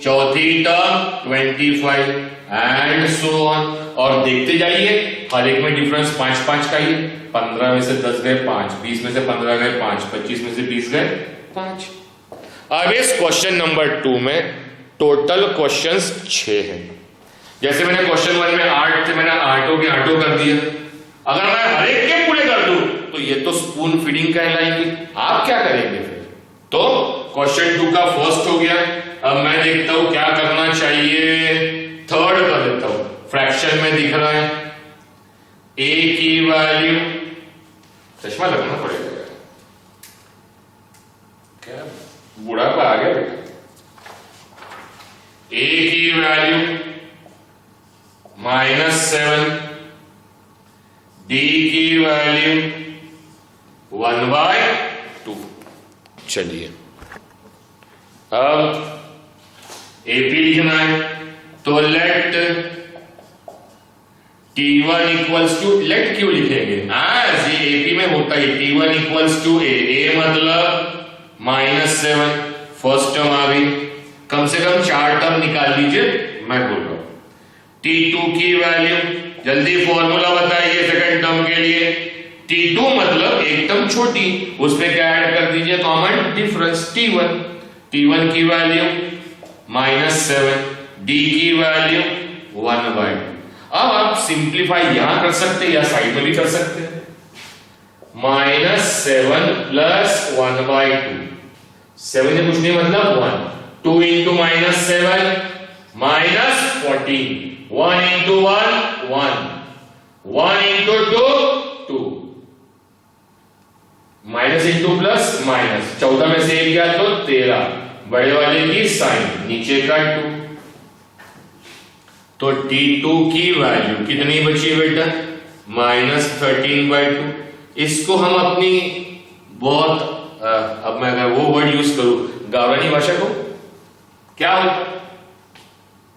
Speaker 1: चौथी टर्म 25 एंड सो ऑन। और देखते जाइए, हर एक में डिफरेंस 5-5 का ही, 15 में से 10 गए 5, 20 में से 15 गए 5, 25 में से 20 गए 5। अब इस क्वेश्चन नंबर 2 में टोटल क्वेश्चंस 6 हैं। जैसे मैंने क्वेश्चन 1 में 8 थे, मैंने 8 के 8 कर दिया। अगर मैं हर एक के पूरे कर दूं तो ये तो स्पून फीडिंग कहलाएंगे। आप क्या करेंगे फिर। तो क्वेश्चन 2 का फर्स्ट हो गया। अब मैं देखता हूं क्या करना चाहिए, थर्ड कर देता हूं। फ्रैक्शन में दिख रहा है ए की वैल्यू, चश्मा लगाना पड़ेगा, क्या बुढ़ापा आ गया बेटा। ए की वैल्यू -7, डी की वैल्यू 1/2। चलिए अब एपी लिखना है, तो late T1 equals to, late क्यों लिखेंगे, आज ये एपी में होता है T1 इक्वल्स टू ए मतलब -7, फर्स्ट टर्म आ गई। कम से कम 4 टर्म निकाल लीजिए, मैं बोल रहा हूं। T2 की वैल्यू, जल्दी फॉर्मूला बताइए सेकंड टर्म के लिए। T2 मतलब एक टर्म छोटी, उसमें क्या ऐड कर दीजिए कॉमन डिफरेंस T1 की वैल्यू -7, डी की वैल्यू 1/2। अब आप सिंप्लीफाई यहां कर सकते हैं या साइड में भी कर सकते हैं। -7 प्लस 1/2, 7 से कुछ नहीं मतलब 1, 2 into -7 -14, 1 into 1 1, 1 into 2 minus into plus minus, 14 में से 1 गया तो 13, बड़े वाले की साइन, नीचे का 2, तो T2 की वैल्यू कितनी बची बेटा, -13/2। इसको हम अपनी बहुत अब मैं अगर वो वर्ड यूज करूं गावरानी भाषा को, क्या होगा,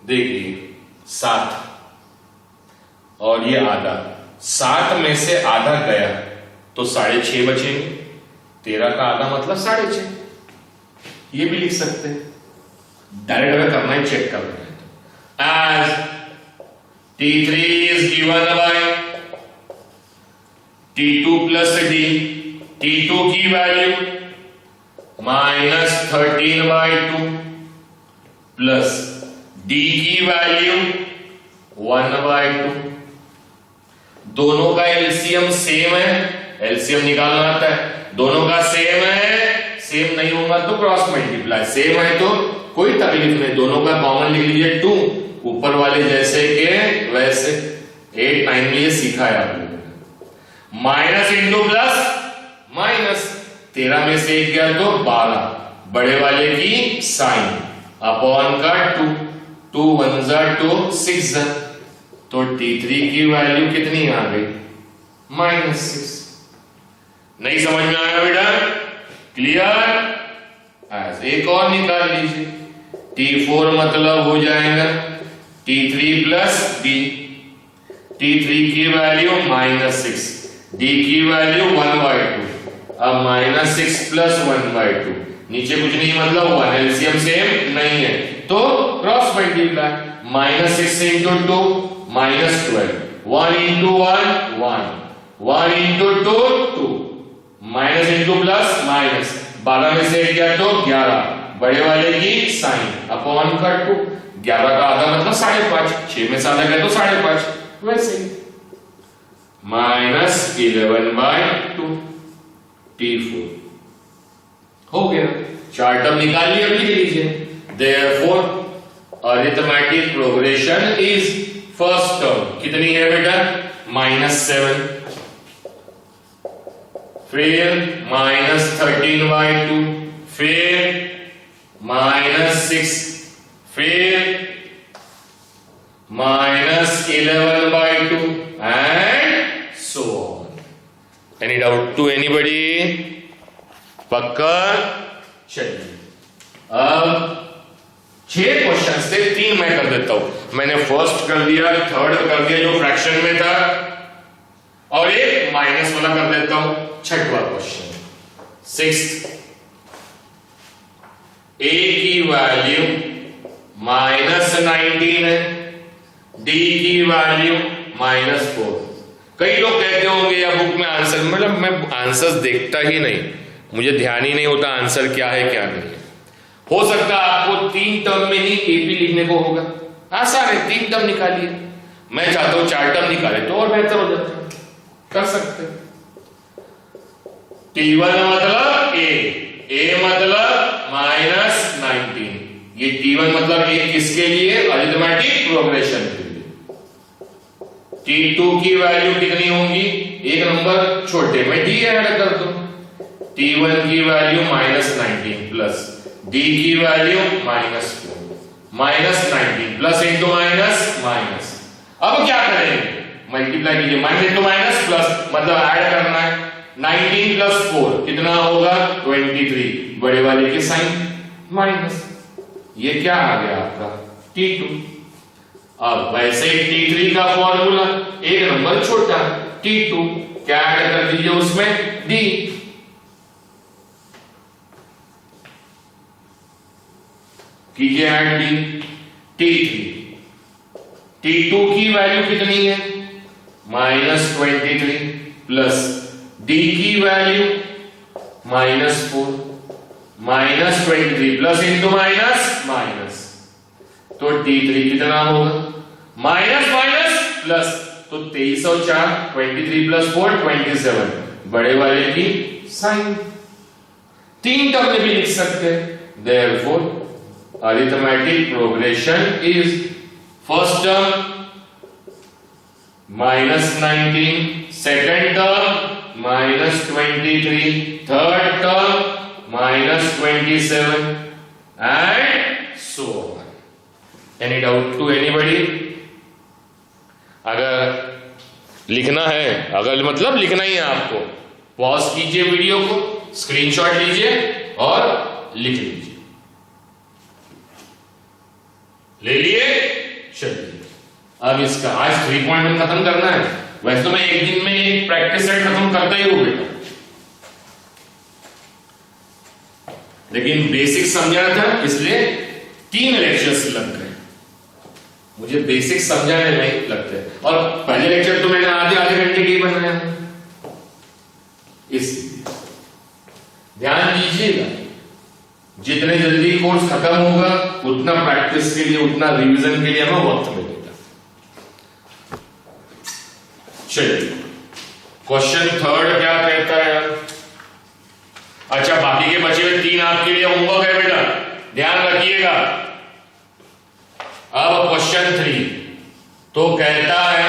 Speaker 1: देखिए 7 और ये आधा, 7 में से आधा गया तो 6.5 बचेंगे, 13 का आधा मतलब 6.5, ये भी लिख सकते हैं। डायरेक्ट अगर करना है चेक कर रहे हैं, as T3 is given by T2 plus D, T2 की वैल्यू -13/2 प्लस D की वैल्यू 1/2। दोनों का एलसीएम सेम है, एलसीएम निकालना आता है, दोनों का सेम है, सेम नहीं होगा तो क्रॉस मल्टीप्लाई, सेम है तो कोई तकलीफ नहीं, दोनों का कॉमन लिख लीजिए 2, ऊपर वाले जैसे के वैसे। 8 9 में ये सीखा है आप लोगों ने, माइनस इंटू प्लस माइनस, 13 में से 1 गया तो 12, बड़े वाले की साइन, अपॉन का 2, 2 1 जा 2 6 जा, तो T3 की वैल्यू कितनी आ गई, -6। नहीं समझ में आया बेटा, क्लियर? एक और निकाल लीजिए, T4 मतलब हो जाएगा T3 प्लस D, T3 की वैल्यू -6, D की वैल्यू 1/2, अब -6 प्लस 1/2, नीचे कुछ नहीं मतलब 1, एलसीएम सेम नहीं है तो cross multiply, -6 into 2 -12, 1 into 1 1, 1 into 2 2, minus into plus minus, 12 में से 1 गया तो 11, बड़े वाले की साइन, अपॉन का 2, 11 का आधा मतलब 5.5, 6 में से आधा गया तो 5.5, वैसे ही -11/2 T4 हो गया। 4 टर्म निकाल लिया, अब लिख लीजिए, therefore arithmetic progression is first term कितनी है बेटा, -7, फिर -13/2, फिर -6, फिर -11/2 and so on. Any doubt to anybody? पक्का? चलिए अब 6 क्वेश्चन थे, 3 मैं कर देता हूं। मैंने फर्स्ट कर दिया, थर्ड कर दिया जो फ्रैक्शन में था, और एक माइनस वाला कर देता हूं। 6वां क्वेश्चन, 6th, A की वैल्यू -19 है, D की वैल्यू -4। कई लोग कहते होंगे या बुक में आंसर, मतलब मैं आंसर्स देखता ही नहीं, मुझे ध्यान ही नहीं होता आंसर क्या है क्या नहीं है। हो सकता है आपको 3 टर्म में ही एपी लिखने को होगा, आसान है, 3 टर्म निकालिए। मैं चाहता हूं 4 टर्म निकाले तो और बेहतर हो जाता है, कर सकते। T1 मतलब A मतलब -19, ये T1 मतलब A किसके लिए, अरिथमेटिक प्रोग्रेशन के लिए। T2 की वैल्यू कितनी होंगी, एक नंबर छोटे में D ऐड कर दो, T1 की वैल्यू -19 प्लस D की वैल्यू -4, -19 प्लस इंटू माइनस। अब क्या करेंगे, मल्टीप्लाई कीजिए, माइनस इंटू माइनस प्लस मतलब ऐड करना है। 19 प्लस 4 कितना होगा, 23, बड़े वाले की साइन माइनस, ये क्या आ गया आपका T2। अब वैसे ही T3 का फॉर्मूला, एक नंबर छोटा T2, क्या ऐड कर दीजिए उसमें, D, कीजिए ऐड D, T3, T2 की वैल्यू कितनी है, -23 प्लस D की वैल्यू -4, -23 प्लस इंटू माइनस, तो T3 कितना होगा, माइनस प्लस, तो 23 और 4, 23 प्लस 4 27, बड़े वाले की साइन। 3 टर्म में भी लिख सकते हैं। Therefore arithmetic progression is first term -19, second term -23, third term -27 and so on. Any doubt to anybody? अगर लिखना है, अगर मतलब लिखना ही है आपको, पॉज कीजिए वीडियो को, स्क्रीनशॉट लीजिए और लिख लीजिए। ले लिए? चलिए अब इसका आज 3.1 खत्म करना है। वैसे तो मैं एक दिन में एक प्रैक्टिस सेट खत्म करता ही हूं बेटा, लेकिन बेसिक समझाना था इसलिए 3 लेक्चर्स लग गए। मुझे बेसिक समझाने में लगते हैं और पहले लेक्चर तो मैंने आधे घंटे के बनाया, इसलिए ध्यान दीजिएगा। जितने जल्दी कोर्स खत्म होगा उतना प्रैक्टिस के लिए, उतना रिवीजन के लिए हमें वक्त मिलेगा। चलिए क्वेश्चन थर्ड क्या कहता है? अच्छा, बाकी के बचे हुए 3 आपके लिए होमवर्क है बेटा, ध्यान रखिएगा। अब क्वेश्चन 3 तो कहता है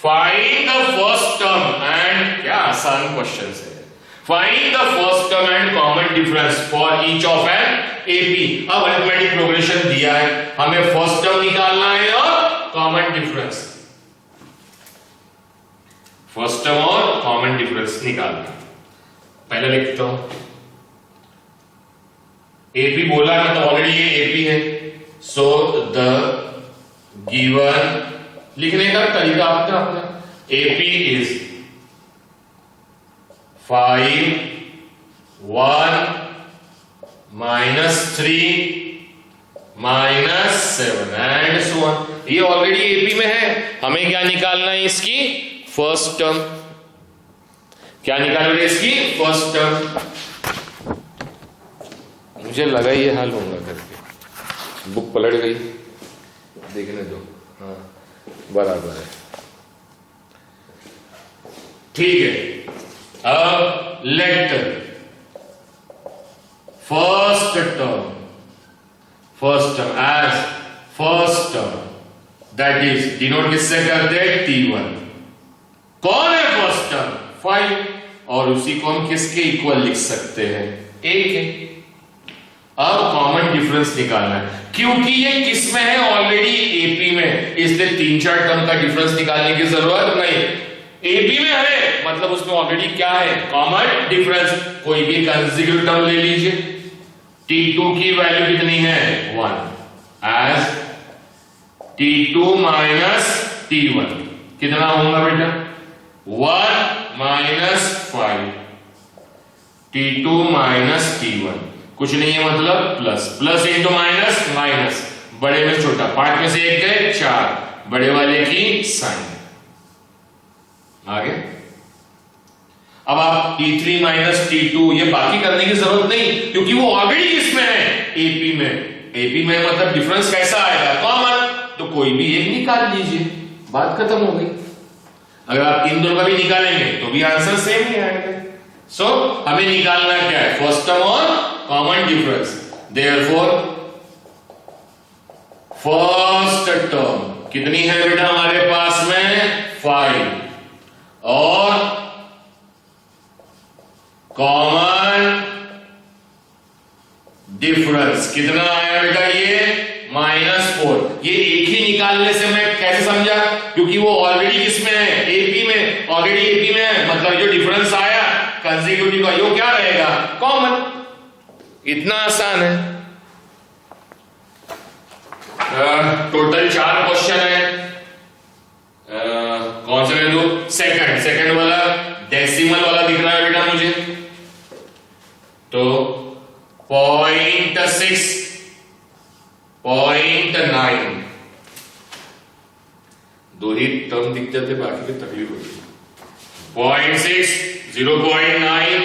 Speaker 1: find the first term and, क्या आसान क्वेश्चन है। Find the first term and common difference for each of an AP. अब अरिथमेटिक प्रोग्रेशन दिया है, हमें फर्स्ट टर्म निकालना है और कॉमन डिफरेंस, फर्स्ट टर्म और कॉमन डिफरेंस निकालना। पहले लिखता हूं, एपी बोला है तो ऑलरेडी ये एपी है, सो द गिवन, लिखने का तरीका आपका अपना, AP is 5 1 -3 -7 and so on. ये ऑलरेडी एपी में है, हमें क्या निकालना है? इसकी फर्स्ट टर्म। क्या निकालना है? इसकी फर्स्ट टर्म। मुझे लगा ये हाल होगा करके, बुक पलट गई, देखने दो। हाँ बराबर है, ठीक है। अब let first term as first term, that is denote किससे करते हैं? T1। कौन है फर्स्ट टर्म? 5, और उसी को हम किसके इक्वल लिख सकते हैं? 1 है। अब कॉमन डिफरेंस निकालना है, क्योंकि ये किस में है? ऑलरेडी एपी में, इसलिए 3-4 टर्म का डिफरेंस निकालने की जरूरत नहीं। एपी में है मतलब उसमें ऑलरेडी क्या है? Common difference. कोई भी कंसेक्यूटिव टर्म ले लीजिए। T2 की वैल्यू कितनी है? 1 एज T2 माइनस T1 कितना होगा बेटा? 1 -5 T2 माइनस T1, कुछ नहीं है मतलब plus, plus into minus minus, बड़े में छोटा, 5 में से 1 गए 4, बड़े वाले की साइन। आगे अब आप T3 माइनस T2 ये बाकी करने की जरूरत नहीं, क्योंकि वो ऑलरेडी किसमें है? एपी में। एपी में मतलब डिफरेंस कैसा आएगा? कॉमन, तो कोई भी एक निकाल लीजिए, बात खत्म हो गई। अगर आप इन दोनों का भी निकालेंगे तो भी आंसर सेम ही आएगा। सो हमें निकालना क्या है? फर्स्ट टर्म और common difference. Therefore first term कितनी है बेटा हमारे पास में? 5, और कॉमन डिफरेंस कितना आया बेटा? ये -4। ये एक ही निकालने से मैं कैसे समझा? क्योंकि वो ऑलरेडी किसमें है? एपी में। ऑलरेडी एपी में है मतलब जो डिफरेंस आया कंसेक्यूटिव का, यो क्या रहेगा? कॉमन। इतना आसान है। टोटल 4 क्वेश्चन है। कौन सा ले दो? सेकंड वाला, डेसिमल वाला दिख रहा है बेटा मुझे, तो 0.6 0.9 दो ही टर्म दिख जाते, बाकी की तकलीफ होती है। 0.6 0.9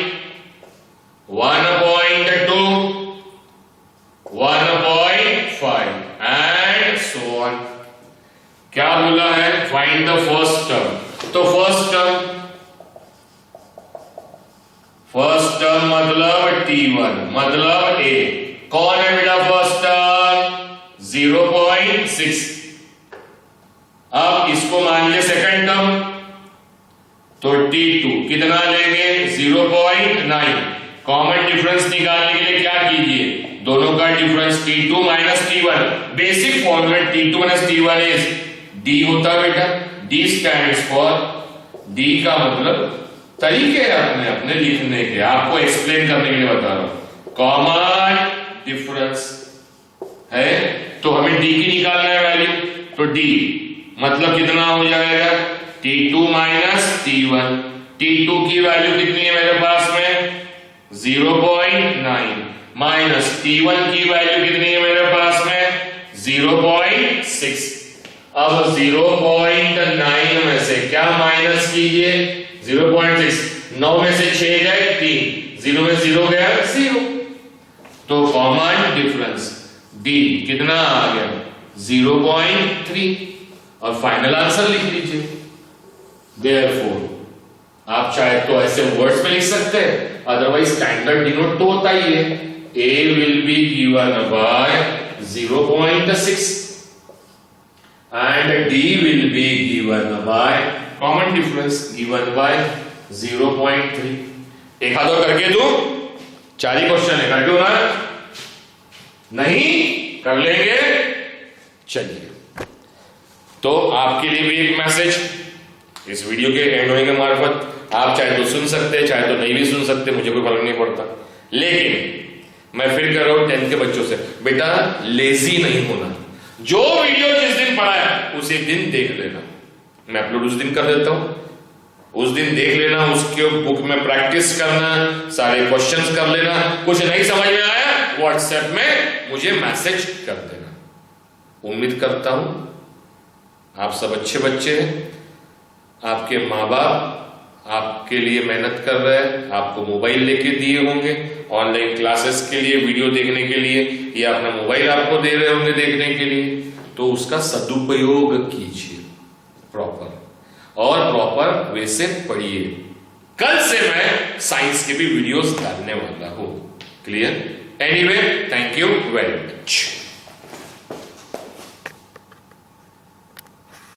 Speaker 1: 1.2 1.5 एंड सो ऑन। क्या बोला है? Find the first term. तो फर्स्ट टर्म मतलब T1 मतलब A। कौन है बेटा फर्स्ट टर्म? 0.6। अब इसको मान लिया सेकंड टर्म, तो T2 कितना लेंगे 0.9। कॉमन डिफरेंस निकालने के लिए क्या कीजिए, दोनों का difference T2 minus T1। Basic formula T2 minus T1 is D होता है बेटा। D स्टैंड्स फॉर, D का मतलब तरीके अपने अपने लिखने के, आपको एक्सप्लेन करने के लिए बता रहा हूं। कॉमन डिफरेंस है तो हमें D की निकालना है वैल्यू, तो D मतलब कितना हो जाएगा T2 माइनस T1। T2 की वैल्यू कितनी है मेरे पास में 0.9 माइनस T1 की वैल्यू कितनी है मेरे पास में 0.6। अब 0.9 में से क्या माइनस कीजिए 0.6, 9 में से 6 गए 3, 0 में 0 गया 0। तो कॉमन डिफरेंस D कितना आ गया 0.3 और फाइनल आंसर लिख लीजिए। देयरफॉर आप चाहे तो ऐसे वर्ड्स में लिख सकते हैं, अदरवाइज स्टैंडर्ड डिनोट तो होता ही है। A will be given by 0.6 and D will be given by common difference given by 0.3। एक हाथ और करके दो, 4 ही क्वेश्चन है, कर दो ना, नहीं कर लेंगे। चलिए, तो आपके लिए भी एक मैसेज इस वीडियो के एंड होने के मार्फत, आप चाहे तो सुन सकते हैं चाहे तो नहीं भी सुन सकते, मुझे कोई फर्क नहीं पड़ता। लेकिन मैं फिर कर रहा हूं 10th के बच्चों से, बेटा लेजी नहीं होना, जो वीडियो जिस दिन पढ़ा है उसी दिन देख लेना। मैं अपलोड उस दिन कर देता हूं, उस दिन देख लेना, उसके बुक में प्रैक्टिस करना, सारे क्वेश्चंस कर लेना। कुछ नहीं समझ में आया व्हाट्सएप में मुझे मैसेज कर देना। उम्मीद करता हूं आप सब अच्छे बच्चे हैं, आपके माँ बाप आपके लिए मेहनत कर रहे हैं, आपको मोबाइल लेके दिए होंगे ऑनलाइन क्लासेस के लिए, वीडियो देखने के लिए, या अपना मोबाइल आपको दे रहे होंगे देखने के लिए, तो उसका सदुपयोग कीजिए प्रॉपर, और प्रॉपर वे से पढ़िए। कल से मैं साइंस के भी वीडियोस डालने वाला हूं। Clear? Anyway, thank you very much.